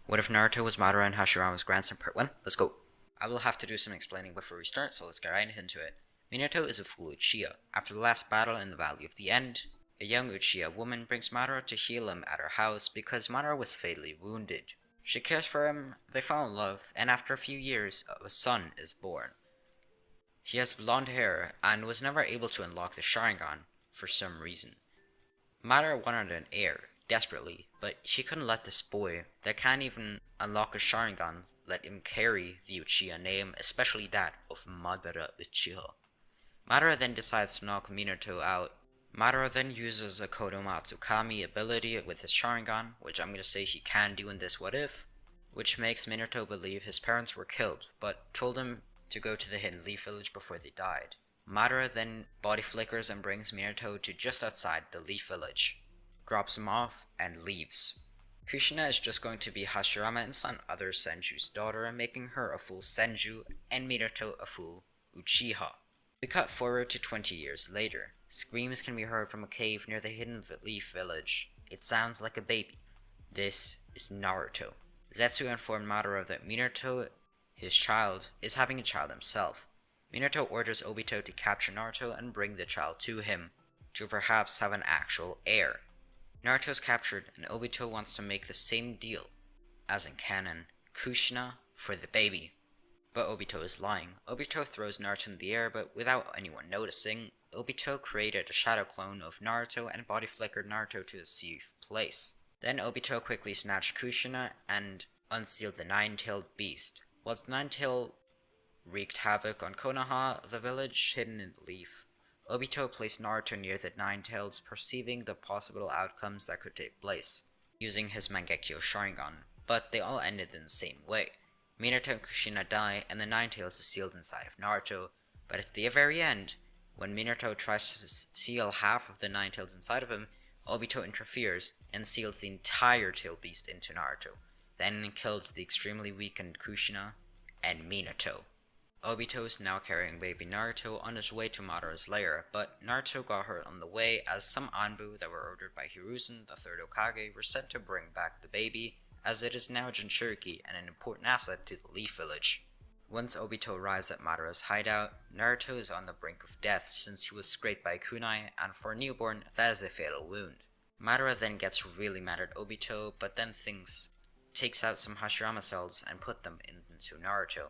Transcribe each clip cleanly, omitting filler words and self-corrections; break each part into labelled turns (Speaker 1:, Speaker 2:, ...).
Speaker 1: What if Naruto was Madara and Hashirama's grandson? Part 1. Let's go. I will have to do some explaining before we start, so let's get right into it. Minato is a full Uchiha. After the last battle in the Valley of the End, a young Uchiha woman brings Madara to heal him at her house because Madara was fatally wounded. She cares for him, they fall in love, and after a few years, a son is born. He has blonde hair and was never able to unlock the Sharingan for some reason. Madara wanted an heir, desperately, but she couldn't let this boy, that can't even unlock a Sharingan, let him carry the Uchiha name, especially that of Madara Uchiha. Madara then decides to knock Minato out. Madara then uses a Kodomatsu Kami ability with his Sharingan, which I'm gonna say he can do in this what if, which makes Minato believe his parents were killed, but told him to go to the Hidden Leaf Village before they died. Madara then body flickers and brings Minato to just outside the Leaf Village, drops him off, and leaves. Kushina is just going to be Hashirama and some other senju's daughter, making her a full senju and Minato a full uchiha. We cut forward to 20 years later. Screams can be heard from a cave near the Hidden Leaf Village. It sounds like a baby. This is Naruto. Zetsu informed Madara that Minato, his child, is having a child himself. Minato orders Obito to capture Naruto and bring the child to him, to perhaps have an actual heir. Naruto's captured and Obito wants to make the same deal, as in canon, Kushina for the baby. But Obito is lying. Obito throws Naruto in the air, but without anyone noticing, Obito created a shadow clone of Naruto and body flickered Naruto to a safe place. Then Obito quickly snatched Kushina and unsealed the nine-tailed beast. Once the nine-tailed wreaked havoc on Konoha, the village hidden in the leaf, Obito placed Naruto near the Nine-Tails, perceiving the possible outcomes that could take place, using his Mangekyo Sharingan, but they all ended in the same way. Minato and Kushina die, and the Nine-Tails is sealed inside of Naruto, but at the very end, when Minato tries to seal half of the Nine-Tails inside of him, Obito interferes and seals the entire tail beast into Naruto, then kills the extremely weakened Kushina and Minato. Obito is now carrying baby Naruto on his way to Madara's lair, but Naruto got hurt on the way as some Anbu that were ordered by Hiruzen, the third Hokage, were sent to bring back the baby, as it is now Jinchuriki and an important asset to the Leaf Village. Once Obito arrives at Madara's hideout, Naruto is on the brink of death since he was scraped by a kunai, and for a newborn, that is a fatal wound. Madara then gets really mad at Obito, but then takes out some Hashirama cells and put them into Naruto,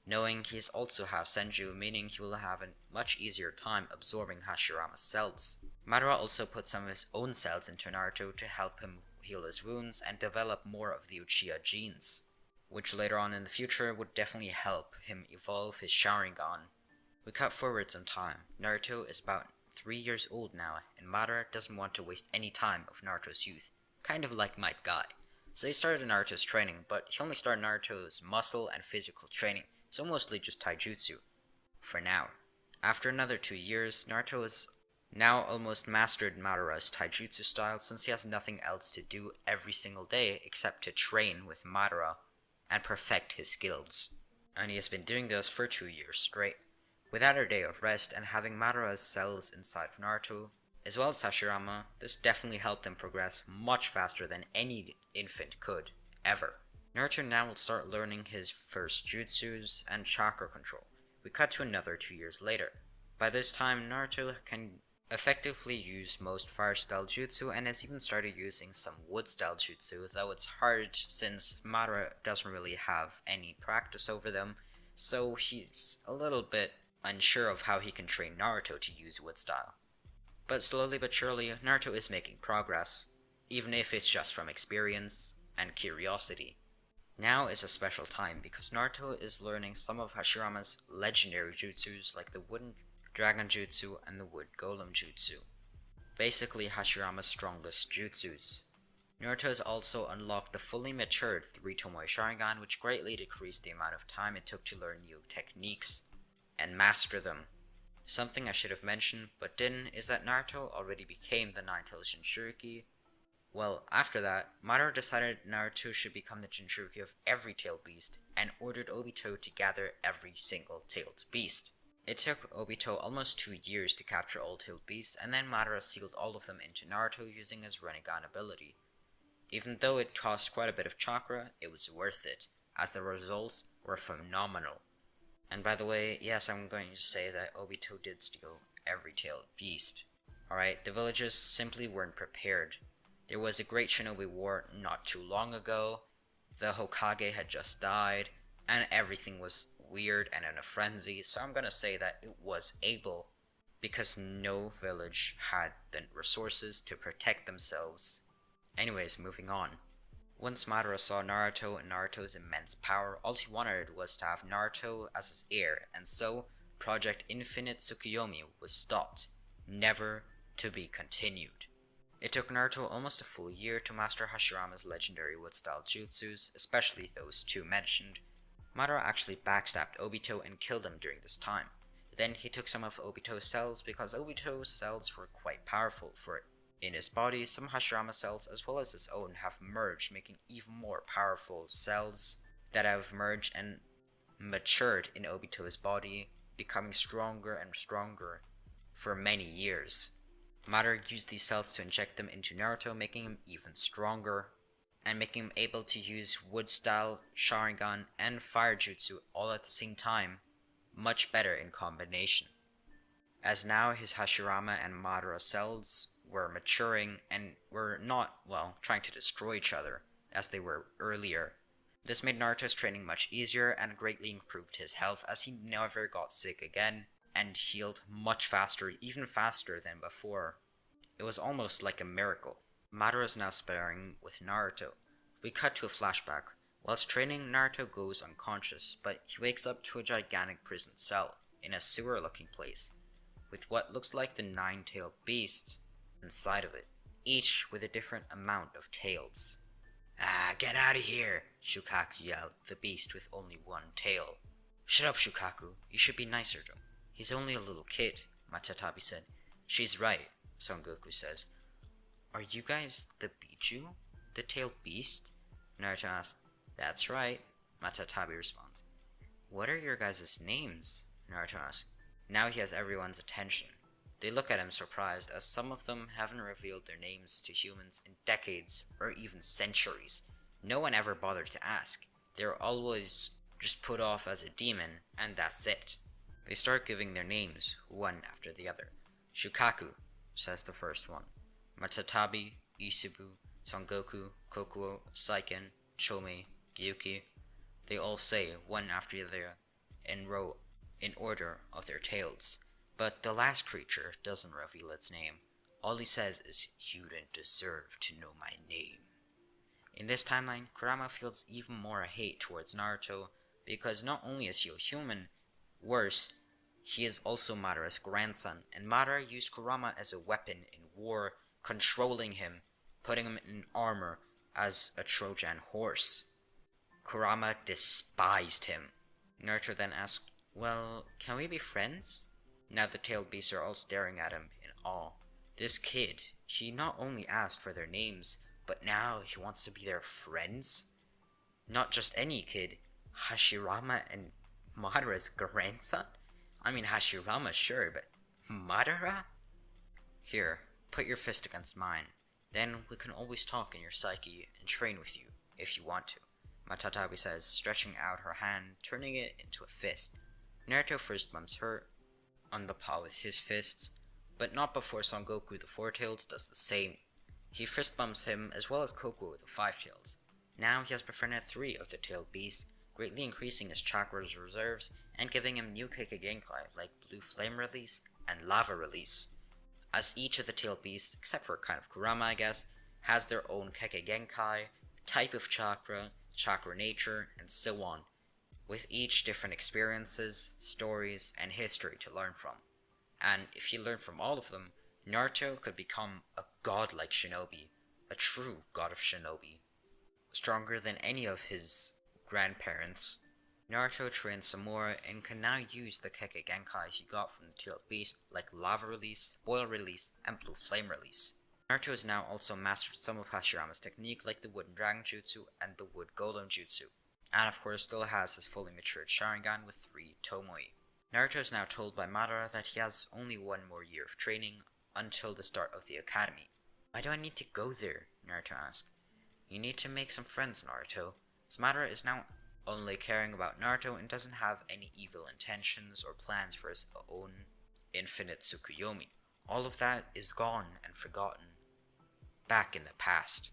Speaker 1: knowing he's also half senju, meaning he will have a much easier time absorbing Hashirama's cells. Madara also put some of his own cells into Naruto to help him heal his wounds and develop more of the Uchiha genes, which later on in the future would definitely help him evolve his Sharingan. We cut forward some time. Naruto is about 3 years old now, and Madara doesn't want to waste any time of Naruto's youth, kind of like Might Guy. So he started Naruto's training, but he only started Naruto's muscle and physical training, so mostly just taijutsu, for now. After another 2 years, Naruto has now almost mastered Madara's taijutsu style since he has nothing else to do every single day except to train with Madara and perfect his skills. And he has been doing this for 2 years straight, without a day of rest, and having Madara's cells inside of Naruto, as well as Hashirama. This definitely helped him progress much faster than any infant could, ever. Naruto now will start learning his first jutsus and chakra control. We cut to another 2 years later. By this time, Naruto can effectively use most fire style jutsu and has even started using some wood style jutsu, though it's hard since Madara doesn't really have any practice over them, so he's a little bit unsure of how he can train Naruto to use wood style. But slowly but surely, Naruto is making progress, even if it's just from experience and curiosity. Now is a special time because Naruto is learning some of Hashirama's legendary jutsus like the Wooden Dragon Jutsu and the Wood Golem Jutsu, basically Hashirama's strongest jutsus. Naruto has also unlocked the fully matured 3 Tomoe Sharingan, which greatly decreased the amount of time it took to learn new techniques and master them. Something I should have mentioned but didn't is that Naruto already became the Nine-Tailed Jinchuriki. Well, after that, Madara decided Naruto should become the Jinchuriki of every tailed beast, and ordered Obito to gather every single tailed beast. It took Obito almost 2 years to capture all tailed beasts, and then Madara sealed all of them into Naruto using his Rinnegan ability. Even though it cost quite a bit of chakra, it was worth it, as the results were phenomenal. And by the way, yes, I'm going to say that Obito did steal every tailed beast. Alright, the villagers simply weren't prepared. There was a great shinobi war not too long ago, the Hokage had just died, and everything was weird and in a frenzy, so I'm gonna say that it was able, because no village had the resources to protect themselves. Anyways, moving on. Once Madara saw Naruto and Naruto's immense power, all he wanted was to have Naruto as his heir, and so Project Infinite Tsukuyomi was stopped, never to be continued. It took Naruto almost a full year to master Hashirama's legendary wood-style jutsus, especially those two mentioned. Madara actually backstabbed Obito and killed him during this time. Then he took some of Obito's cells because Obito's cells were quite powerful for it. In his body, some Hashirama cells as well as his own have merged, making even more powerful cells that have merged and matured in Obito's body, becoming stronger and stronger for many years. Madara used these cells to inject them into Naruto, making him even stronger, and making him able to use wood-style, sharingan, and fire jutsu all at the same time, much better in combination. As now his Hashirama and Madara cells were maturing and were not, well, trying to destroy each other as they were earlier. This made Naruto's training much easier and greatly improved his health as he never got sick again and healed much faster, even faster than before. It was almost like a miracle. Madara is now sparring with Naruto. We cut to a flashback. Whilst training, Naruto goes unconscious, but he wakes up to a gigantic prison cell in a sewer-looking place, with what looks like the nine-tailed beast inside of it, each with a different amount of tails. "Ah, get out of here!" Shukaku yelled, the beast with only one tail. "Shut up, Shukaku. You should be nicer to him. He's only a little kid," Matatabi said. "She's right," Son Goku says. "Are you guys the Biju? The tailed beast?" Naruto asks. "That's right," Matatabi responds. "What are your guys' names?" Naruto asks. Now he has everyone's attention. They look at him surprised, as some of them haven't revealed their names to humans in decades or even centuries. No one ever bothered to ask. They're always just put off as a demon, and that's it. They start giving their names, one after the other. "Shukaku," says the first one. "Matatabi, Isubu, Son Goku, Kokuo, Saiken, Chomei, Gyuki." They all say, one after the other, in order of their tails. But the last creature doesn't reveal its name. All he says is, "You didn't deserve to know my name." In this timeline, Kurama feels even more hate towards Naruto, because not only is he a human, worse, he is also Madara's grandson, and Madara used Kurama as a weapon in war, controlling him, putting him in armor as a Trojan horse. Kurama despised him. Naruto then asked, "Well, can we be friends?" Now the tailed beasts are all staring at him in awe. This kid, he not only asked for their names, but now he wants to be their friends? Not just any kid, Hashirama and Madara's grandson? I mean, Hashirama, sure, but Madara? "Here, put your fist against mine. Then we can always talk in your psyche and train with you, if you want to," Matatabi says, stretching out her hand, turning it into a fist. Naruto first bumps her on the paw with his fists, but not before Son Goku the Four Tails does the same. He fist bumps him as well as Kokuo the Five Tails. Now he has befriended 3 of the tailed beasts, greatly increasing his chakra's reserves and giving him new Kekkei like Blue Flame Release and Lava Release. As each of the tailed beasts, except for kind of Kurama I guess, has their own Kekkei, type of chakra, chakra nature, and so on, with each different experiences, stories, and history to learn from. And if you learn from all of them, Naruto could become a godlike shinobi, a true god of shinobi, stronger than any of his grandparents. Naruto trains some more and can now use the Kekkei he got from the tailed beast like Lava Release, Boil Release, and Blue Flame Release. Naruto has now also mastered some of Hashirama's technique like the Wooden Dragon Jutsu and the Wood Golem Jutsu, and of course still has his fully matured Sharingan with 3 Tomoe. Naruto is now told by Madara that he has only 1 more year of training until the start of the academy. "Why do I need to go there?" Naruto asks. You need to make some friends, Naruto. As Madara is now only caring about Naruto and doesn't have any evil intentions or plans for his own infinite Tsukuyomi. All of that is gone and forgotten, back in the past.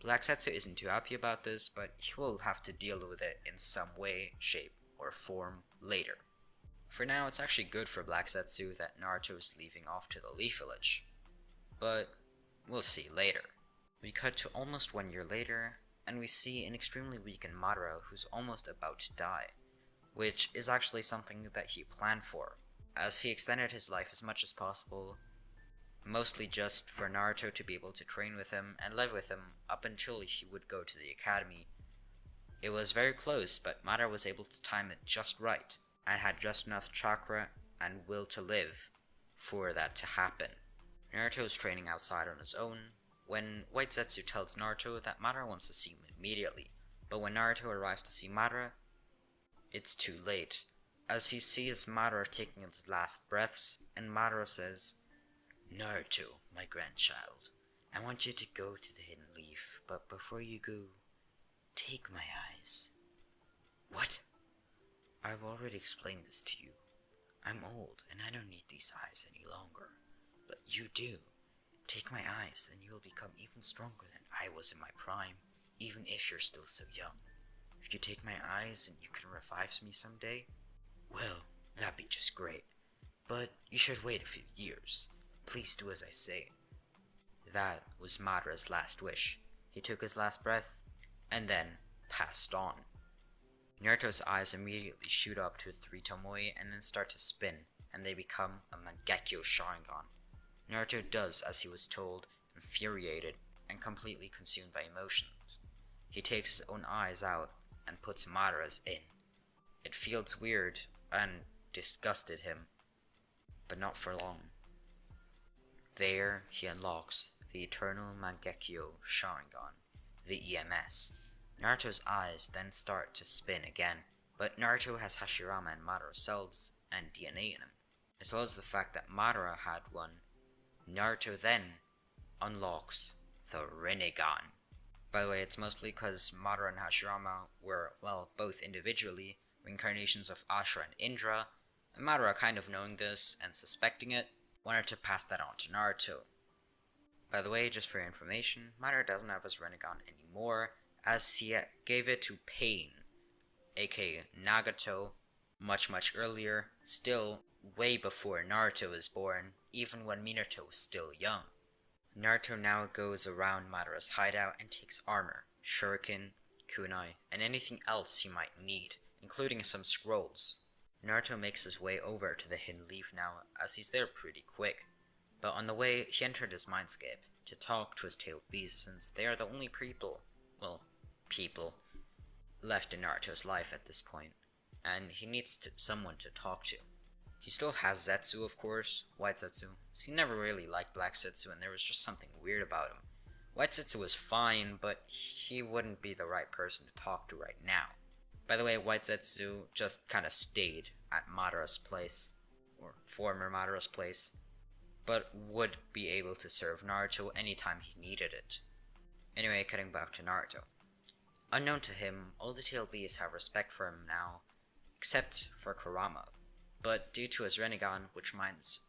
Speaker 1: Black Setsu isn't too happy about this, but he will have to deal with it in some way, shape, or form later. For now, it's actually good for Black Setsu that Naruto is leaving off to the Leaf Village, but we'll see later. We cut to almost 1 year later, and we see an extremely weakened Madara who's almost about to die, which is actually something that he planned for, as he extended his life as much as possible, mostly just for Naruto to be able to train with him and live with him up until he would go to the academy. It was very close, but Madara was able to time it just right, and had just enough chakra and will to live for that to happen. Naruto is training outside on his own, when White Zetsu tells Naruto that Madara wants to see him immediately, but when Naruto arrives to see Madara, it's too late, as he sees Madara taking his last breaths, and Madara says, "Naruto, my grandchild, I want you to go to the Hidden Leaf, but before you go, take my eyes." What? I've already explained this to you. I'm old, and I don't need these eyes any longer, but you do. Take my eyes, and you will become even stronger than I was in my prime, even if you're still so young. If you take my eyes and you can revive me someday, well, that'd be just great. But you should wait a few years. Please do as I say. That was Madara's last wish. He took his last breath, and then passed on. Naruto's eyes immediately shoot up to 3 Tomoe and then start to spin, and they become a Mangekyo Sharingan. Naruto does as he was told, infuriated and completely consumed by emotions. He takes his own eyes out and puts Madara's in. It feels weird and disgusted him, but not for long. There he unlocks the Eternal Mangekyo Sharingan, the EMS. Naruto's eyes then start to spin again, but Naruto has Hashirama and Madara cells and DNA in him, as well as the fact that Madara had one. Naruto then unlocks the Rinnegan. By the way, it's mostly because Madara and Hashirama were, well, both individually reincarnations of Ashura and Indra, and Madara, kind of knowing this and suspecting it, wanted to pass that on to Naruto. By the way, just for your information, Madara doesn't have his Rinnegan anymore, as he gave it to Pain, aka Nagato, much earlier, still way before Naruto was born, even when Minato was still young. Naruto now goes around Madara's hideout and takes armor, shuriken, kunai, and anything else he might need, including some scrolls. Naruto makes his way over to the Hidden Leaf now, as he's there pretty quick, but on the way he entered his mindscape to talk to his tailed beasts, since they are the only people left in Naruto's life at this point, and he needs someone to talk to. He still has Zetsu, of course, White Zetsu, as he never really liked Black Zetsu and there was just something weird about him. White Zetsu was fine, but he wouldn't be the right person to talk to right now. By the way, White Zetsu just kinda stayed at Madara's place, or former Madara's place, but would be able to serve Naruto anytime he needed it. Anyway, cutting back to Naruto. Unknown to him, all the tailed beasts have respect for him now, except for Kurama. But due to his Rinnegan, which reminds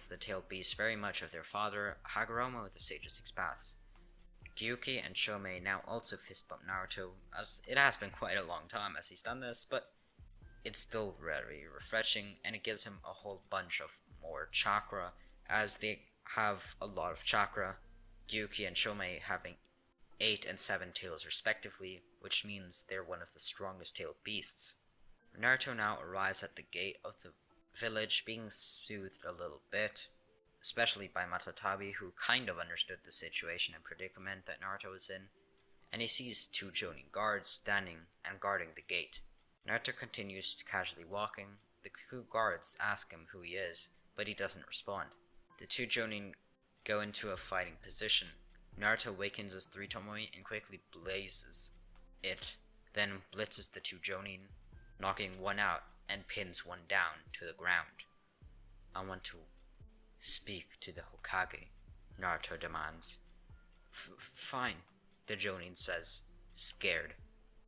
Speaker 1: the tailed beasts very much of their father, Hagoromo, the Sage of Six Paths. Gyuki and Shomei now also fist bump Naruto, as it has been quite a long time as he's done this, but it's still very refreshing, and it gives him a whole bunch of more chakra, as they have a lot of chakra, Gyuki and Shomei having 8 and 7 tails respectively, which means they're one of the strongest tailed beasts. Naruto now arrives at the gate of the village, being soothed a little bit, especially by Matatabi, who kind of understood the situation and predicament that Naruto was in, and he sees 2 Jonin guards standing and guarding the gate. Naruto continues casually walking. The 2 guards ask him who he is, but he doesn't respond. The 2 Jonin go into a fighting position. Naruto awakens his 3 Tomoe and quickly blazes it, then blitzes the 2 Jonin, knocking one out and pins one down to the ground. "I want to speak to the Hokage," Naruto demands. Fine. the Jonin says, scared.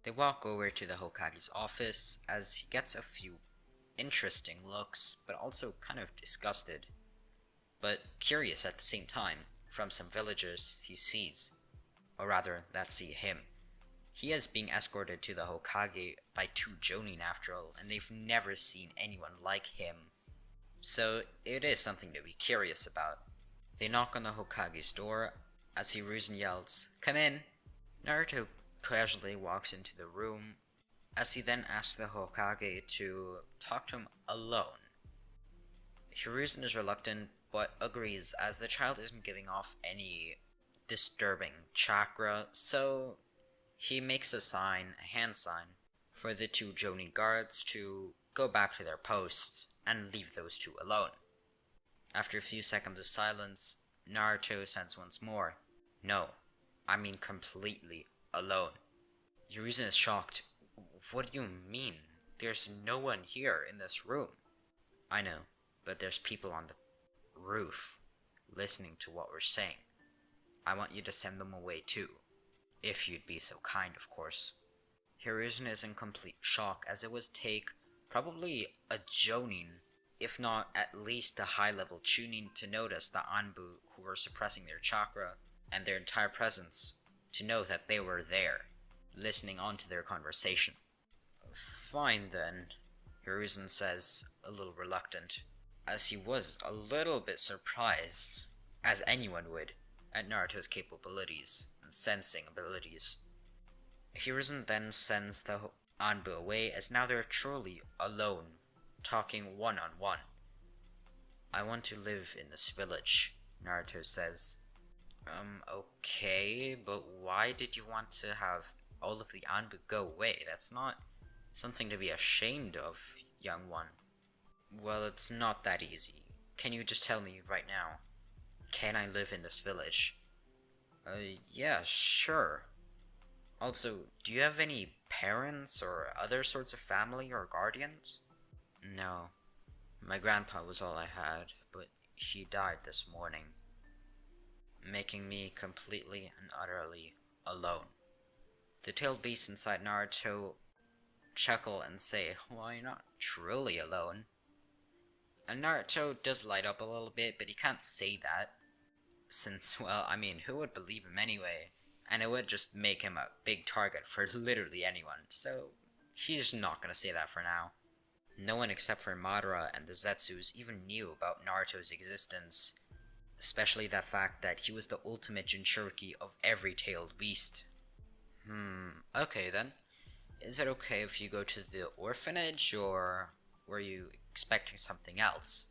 Speaker 1: They walk over to the Hokage's office as he gets a few interesting looks, but also kind of disgusted, but curious at the same time, from some villagers he sees, or rather, that see him. He is being escorted to the Hokage by two Jonin after all, and they've never seen anyone like him. So it is something to be curious about. They knock on the Hokage's door as Hiruzen yells, "Come in!" Naruto casually walks into the room as he then asks the Hokage to talk to him alone. Hiruzen is reluctant but agrees as the child isn't giving off any disturbing chakra, so he makes a hand sign, for the two Jonin guards to go back to their posts and leave those two alone. After a few seconds of silence, Naruto says once more, "No, I mean completely alone." Hiruzen is shocked. "What do you mean? There's no one here in this room." "I know, but there's people on the roof listening to what we're saying. I want you to send them away too. If you'd be so kind, of course." Hiruzen is in complete shock as it would take probably a Jonin, if not at least a high-level Chunin, to notice the Anbu who were suppressing their chakra and their entire presence, to know that they were there, listening on to their conversation. "Fine then," Hiruzen says, a little reluctant, as he was a little bit surprised, as anyone would, at Naruto's capabilities and sensing abilities. Hiruzen then sends the Anbu away as now they're truly alone, talking one-on-one. "I want to live in this village," Naruto says. Okay, but why did you want to have all of the Anbu go away? That's not something to be ashamed of, young one." "Well, it's not that easy. Can you just tell me right now? Can I live in this village?" Yeah, sure. Also, do you have any parents or other sorts of family or guardians?" "No. My grandpa was all I had, but he died this morning, making me completely and utterly alone." The tailed beasts inside Naruto chuckle and say, "Well, you're not truly alone." And Naruto does light up a little bit, but he can't say that, since, well, I mean, who would believe him anyway? And it would just make him a big target for literally anyone, so he's not gonna say that for now. No one except for Madara and the Zetsus even knew about Naruto's existence, especially the fact that he was the ultimate Jinchuriki of every tailed beast. Okay then. Is it okay if you go to the orphanage, or were you expecting something else?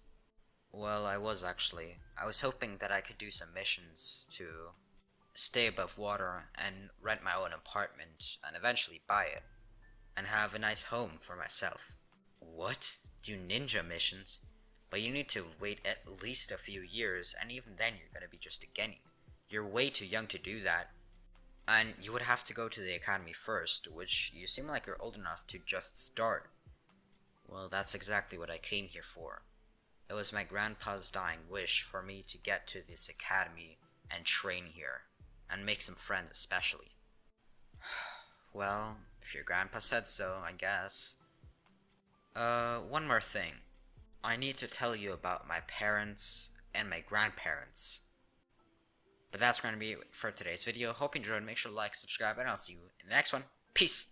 Speaker 1: Well, I was actually. I was hoping that I could do some missions to stay above water and rent my own apartment and eventually buy it and have a nice home for myself. What? Do ninja missions? But you need to wait at least a few years, and even then you're gonna be just a genin. You're way too young to do that. And you would have to go to the academy first, which you seem like you're old enough to just start. Well, that's exactly what I came here for. It was my grandpa's dying wish for me to get to this academy and train here, and make some friends especially. Well, if your grandpa said so, I guess. One more thing. I need to tell you about my parents and my grandparents. But that's going to be it for today's video. Hope you enjoyed. Make sure to like, subscribe, and I'll see you in the next one. Peace!